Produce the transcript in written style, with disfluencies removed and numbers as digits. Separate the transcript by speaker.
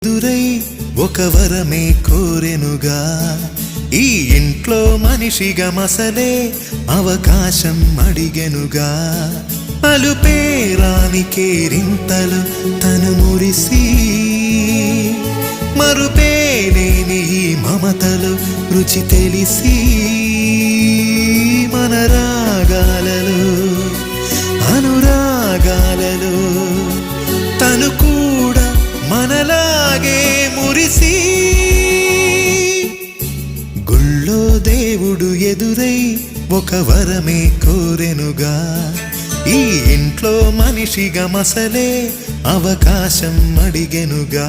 Speaker 1: ఎదురై ఒక వరమే కోరెనుగా ఈ ఇంట్లో మనిషిగా మసలే అవకాశం అడిగెనుగా అలుపేరాని కేరింతలు తను మురిసి మరుపేలేని ఈ మమతలు రుచి తెలిసి మన రాగాలలో అనురాగాలలో తను కూడా మనలాగే మురిసి గుళ్ళో దేవుడు ఎదురై ఒక వరమే కోరెనుగా ఈ ఇంట్లో మనిషిగా మసలే అవకాశం అడిగెనుగా